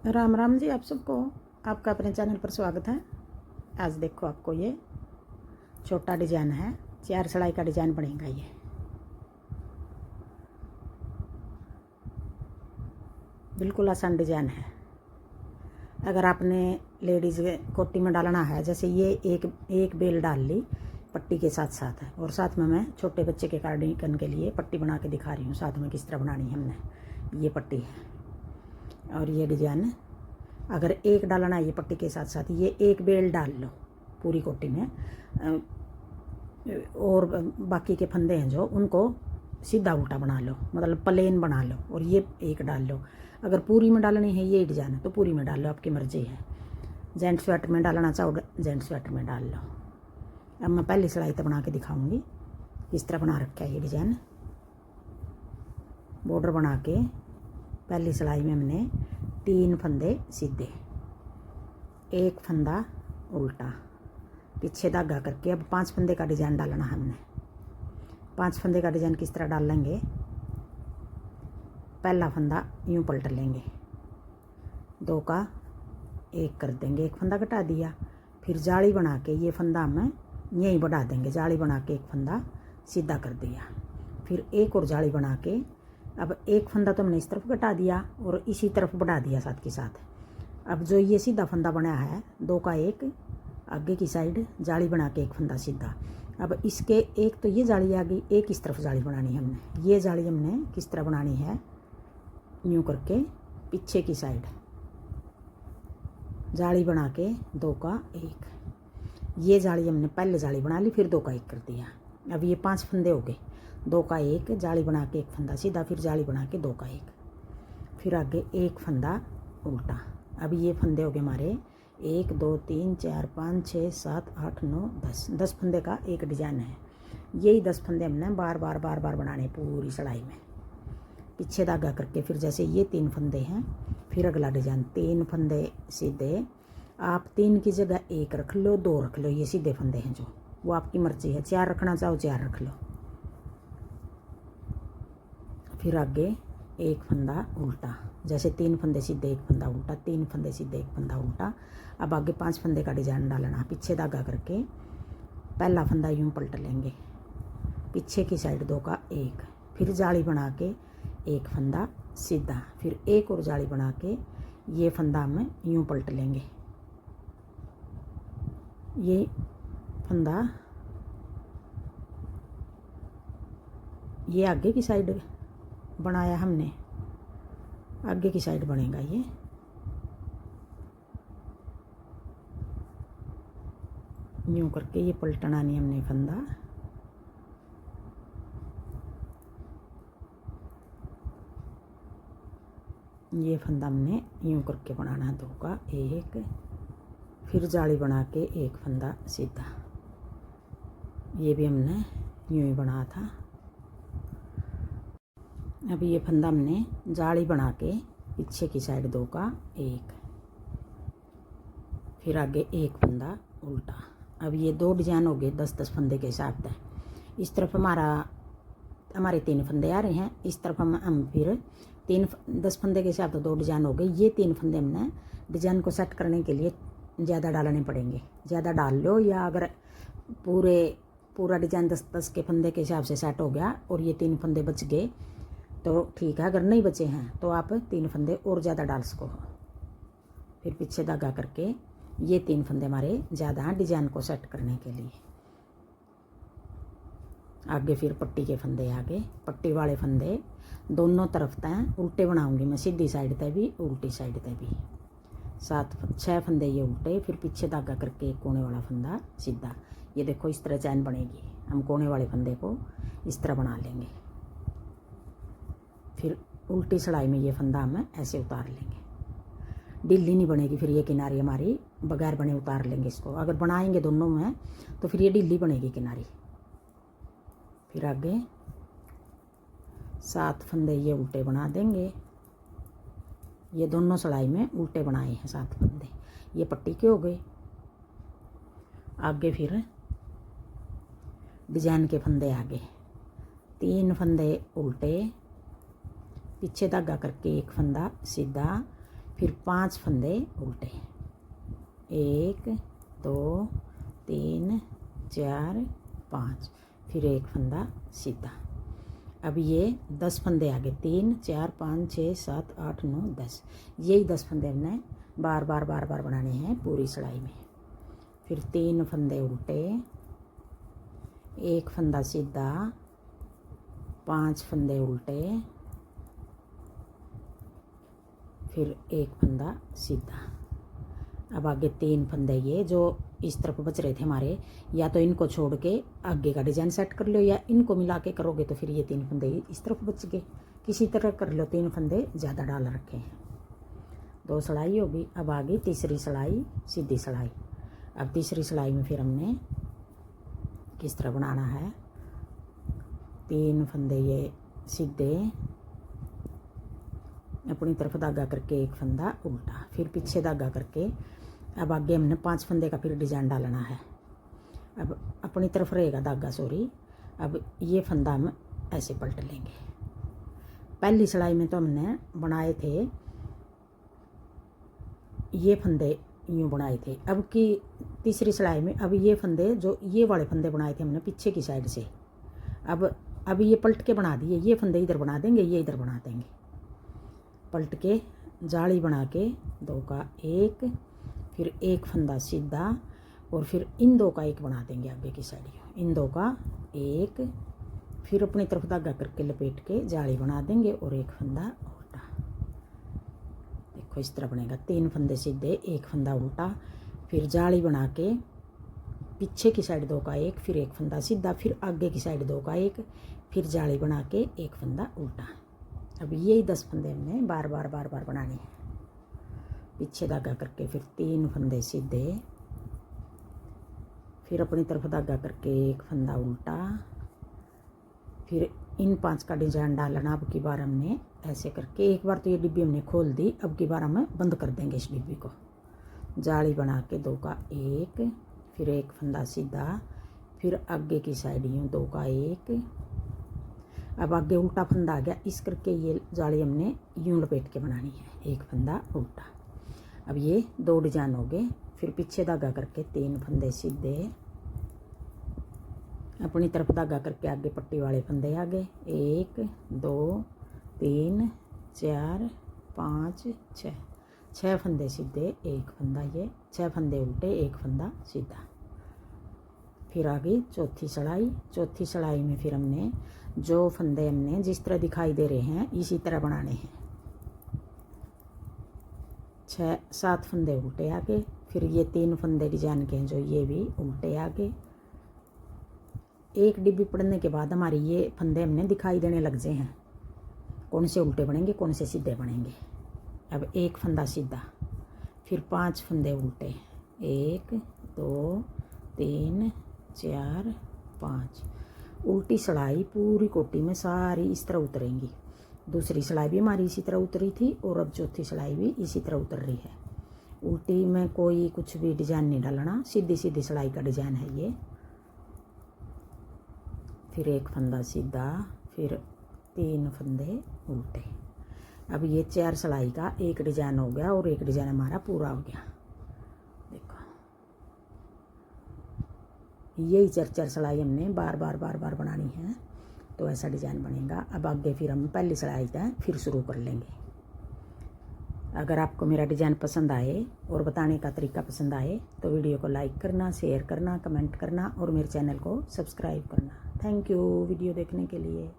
राम राम जी आप सबको। आपका अपने चैनल पर स्वागत है। आज देखो आपको ये छोटा डिजाइन है, 4 सिलाई का डिजाइन बनेगा। ये बिल्कुल आसान डिजाइन है। अगर आपने लेडीज़ कोटी में डालना है, जैसे ये एक बेल डाल ली पट्टी के साथ साथ है, और साथ में मैं छोटे बच्चे के कार्डिगन के लिए पट्टी बना के दिखा रही हूँ साथ में किस तरह बनानी है हमने। ये पट्टी है और ये डिजाइन अगर एक डालना है ये पट्टी के साथ साथ, ये एक बेल डाल लो पूरी कोटी में, और बाकी के फंदे हैं जो उनको सीधा उल्टा बना लो, मतलब प्लेन बना लो, और ये एक डाल लो। अगर पूरी में डालनी है ये डिजाइन तो पूरी में डाल लो, आपकी मर्जी है। जेंट्स स्वेटर में डालना चाहो जेंट्स स्वेटर में डाल लो। अब मैं पहली सिलाई तो बना के दिखाऊंगी किस तरह बना रखा है ये डिजाइन। बॉर्डर बना के पहली सिलाई में हमने 3 फंदे सीधे, एक फंदा उल्टा, पीछे धागा करके अब 5 फंदे का डिजाइन डालना है हमने। 5 फंदे का डिजाइन किस तरह डाल लेंगे, पहला फंदा यूं पलट लेंगे, 2 का 1 कर देंगे, एक फंदा घटा दिया, फिर जाली बना के ये फंदा हम यहीं बढ़ा देंगे, जाली बना के एक फंदा सीधा कर दिया, फिर एक और जाली बना के अब एक फंदा तो हमने इस तरफ घटा दिया और इसी तरफ बढ़ा दिया साथ के साथ। अब जो ये सीधा फंदा बना है 2 का 1 आगे की साइड जाली बना के एक फंदा सीधा। अब इसके एक तो ये जाली आ गई, एक इस तरफ जाली बनानी है हमने। ये जाली हमने किस तरह बनानी है, यूँ करके पीछे की साइड जाली बना के 2 का 1, ये जाली हमने पहले जाली बना ली, फिर 2 का 1 कर दिया। अब ये 5 फंदे हो गए, 2 का 1 जाली बना के एक फंदा सीधा, फिर जाली बना के 2 का 1, फिर आगे एक फंदा उल्टा। अब ये फंदे हो गए हमारे 1 2 3 4 5 6 7 8 9 10 फंदे का एक डिजाइन है। यही 10 फंदे हमने बार बार बनाने पूरी सिलाई में, पीछे धागा करके। फिर जैसे ये 3 फंदे हैं, फिर अगला डिजाइन 3 फंदे सीधे, आप 3 की जगह 1 रख लो, 2 रख लो, ये सीधे फंदे हैं जो, वो आपकी मर्जी है। 4 रखना चाहो 4 रख लो। फिर आगे एक फंदा उल्टा, जैसे 3 फंदे सीधे एक फंदा उल्टा, 3 फंदे सीधे एक फंदा उल्टा। अब आगे 5 फंदे का डिजाइन डालना, पीछे धागा करके पहला फंदा यूं पलट लेंगे, पीछे की साइड 2 का 1, फिर जाली बना के एक फंदा सीधा, फिर एक और जाली बना के ये फंदा हम यूं पलट लेंगे, ये फंदा ये आगे की साइड बनाया हमने, आगे की साइड बनेगा ये। यूं करके ये पलटना नहीं हमने फंदा, ये फंदा हमने यूं करके बनाना 2 का 1, फिर जाली बना के एक फंदा सीधा, ये भी हमने यूं ही बना था। अब ये फंदा हमने जाली बना के पीछे की साइड 2 का 1, फिर आगे एक फंदा उल्टा। अब ये 2 डिजाइन हो गए 10 फंदे के हिसाब से। इस तरफ हमारे 3 फंदे आ रहे हैं, इस तरफ हम फिर 10 फंदे के हिसाब से 2 डिजाइन हो गए। ये 3 फंदे हमने डिजाइन को सेट करने के लिए ज़्यादा डालने पड़ेंगे, ज़्यादा डाल लो, या अगर पूरा डिजाइन 10 के फंदे के हिसाब से सेट हो गया और ये 3 फंदे बच गए तो ठीक है, अगर नहीं बचे हैं तो आप 3 फंदे और ज़्यादा डाल सको। फिर पीछे धागा करके ये 3 फंदे हमारे ज़्यादा हैं डिजाइन को सेट करने के लिए। आगे फिर पट्टी के फंदे, आगे पट्टी वाले फंदे दोनों तरफ तय उल्टे बनाऊंगी मैं, सीधी साइड तय भी उल्टी साइड तय भी। 6 फंदे ये उल्टे, फिर पीछे धागा करके एक कोने वाला फंदा सीधा। ये देखो इस तरह चैन बनेगी, हम कोने वाले फंदे को इस तरह बना लेंगे, फिर उल्टी सिलाई में ये फंदा हम ऐसे उतार लेंगे, ढीली नहीं बनेगी। फिर ये किनारी हमारी बगैर बने उतार लेंगे इसको, अगर बनाएंगे दोनों में तो फिर ये ढीली बनेगी किनारी। फिर आगे 7 फंदे ये उल्टे बना देंगे, ये दोनों सिलाई में उल्टे बनाए हैं 7 फंदे, ये पट्टी के हो गए। आगे फिर डिजाइन के फंदे, आगे 3 फंदे उल्टे, पीछे धागा करके एक फंदा सीधा, फिर 5 फंदे उल्टे, 1 2 3 4 5, फिर एक फंदा सीधा। अब ये 10 फंदे आगे, 3 4 5 6 7 8 9 10, यही 10 फंदे हमने बार बार बनाने हैं पूरी सिलाई में। फिर 3 फंदे उल्टे, एक फंदा सीधा, 5 फंदे उल्टे, फिर एक फंदा सीधा। अब आगे 3 फंदे ये जो इस तरफ बच रहे थे हमारे, या तो इनको छोड़ के आगे का डिजाइन सेट कर लो, या इनको मिला के करोगे तो फिर ये 3 फंदे इस तरफ बच गए। किसी तरह कर लो, 3 फंदे ज़्यादा डाल रखे हैं। 2 सिलाई होगी। अब आगे तीसरी सिलाई, सीधी सिलाई। अब तीसरी सिलाई में फिर हमने किस तरह बनाना है, 3 फंदे ये सीधे, अपनी तरफ धागा करके एक फंदा उल्टा, फिर पीछे धागा करके। अब आगे हमने 5 फंदे का फिर डिजाइन डालना है। अब अपनी तरफ रहेगा धागा, सॉरी। अब ये फंदा हम ऐसे पलट लेंगे। पहली सिलाई में तो हमने बनाए थे ये फंदे, यूँ बनाए थे। अब की तीसरी सिलाई में अब ये फंदे, जो ये वाले फंदे बनाए थे हमने पीछे की साइड से, अब ये पलट के बना दिए। ये फंदे इधर बना देंगे, ये इधर बना देंगे। पलट के जाली बना के 2 का 1, फिर एक फंदा सीधा, और फिर इन 2 का 1 बना देंगे आगे की साइड। इन 2 का 1, फिर अपनी तरफ धागा करके लपेट के जाली बना देंगे और एक फंदा उल्टा। देखो इस तरह बनेगा। 3 फंदे सीधे, एक फंदा उल्टा, फिर जाली बना के पीछे की साइड 2 का 1, फिर एक फंदा सीधा, फिर आगे की साइड 2 का 1, फिर जाली बना के एक फंदा उल्टा। अब यही 10 फंदे हमने बार बार बनाने हैं। पीछे धागा करके फिर 3 फंदे सीधे, फिर अपनी तरफ धागा करके एक फंदा उल्टा, फिर इन 5 का डिजाइन डालना। अब की बार हमने ऐसे करके, एक बार तो ये डिब्बी हमने खोल दी, अब की बार हम बंद कर देंगे इस डिब्बी को। जाली बना के 2 का 1, फिर एक फंदा सीधा, फिर आगे की साइड यूँ 2 का 1। अब आगे उल्टा फंदा आ गया, इस करके ये जाली हमने यूँ लपेट के बनानी है, एक फंदा उल्टा। अब ये 2 डिजाइन हो गए। फिर पीछे धागा करके 3 फंदे सीधे, अपनी तरफ धागा करके आगे पट्टी वाले फंदे आ गए, 1 2 3 4 5 6, 6 फंदे सीधे, एक फंदा ये, 6 फंदे उल्टे, एक फंदा सीधा। फिर आगे चौथी सिलाई। चौथी सिलाई में फिर हमने जो फंदे हमने जिस तरह दिखाई दे रहे हैं इसी तरह बनाने हैं। 6-7 फंदे उल्टे आगे, फिर ये 3 फंदे डिजाइन के हैं जो ये भी उल्टे आगे। एक डिब्बी पड़ने के बाद हमारी ये फंदे हमने दिखाई देने लग जाए हैं, कौन से उल्टे बनेंगे कौन से सीधे बनेंगे। अब एक फंदा सीधा, फिर 5 फंदे उल्टे, 1 2 3 4 5। उल्टी सिलाई पूरी कोटी में सारी इस तरह उतरेंगी। दूसरी सिलाई भी हमारी इसी तरह उतरी थी, और अब चौथी सिलाई भी इसी तरह उतर रही है। उल्टी में कोई कुछ भी डिजाइन नहीं डालना, सीधी सीधी सिलाई का डिजाइन है ये। फिर एक फंदा सीधा, फिर 3 फंदे उल्टे। अब ये 4 सिलाई का एक डिजाइन हो गया, और एक डिजाइन हमारा पूरा हो गया। देखो यही 4 सिलाई हमने बार बार बनानी है, तो ऐसा डिजाइन बनेगा। अब आगे फिर हम पहली सिलाई का फिर शुरू कर लेंगे। अगर आपको मेरा डिज़ाइन पसंद आए और बताने का तरीका पसंद आए तो वीडियो को लाइक करना, शेयर करना, कमेंट करना और मेरे चैनल को सब्सक्राइब करना। थैंक यू वीडियो देखने के लिए।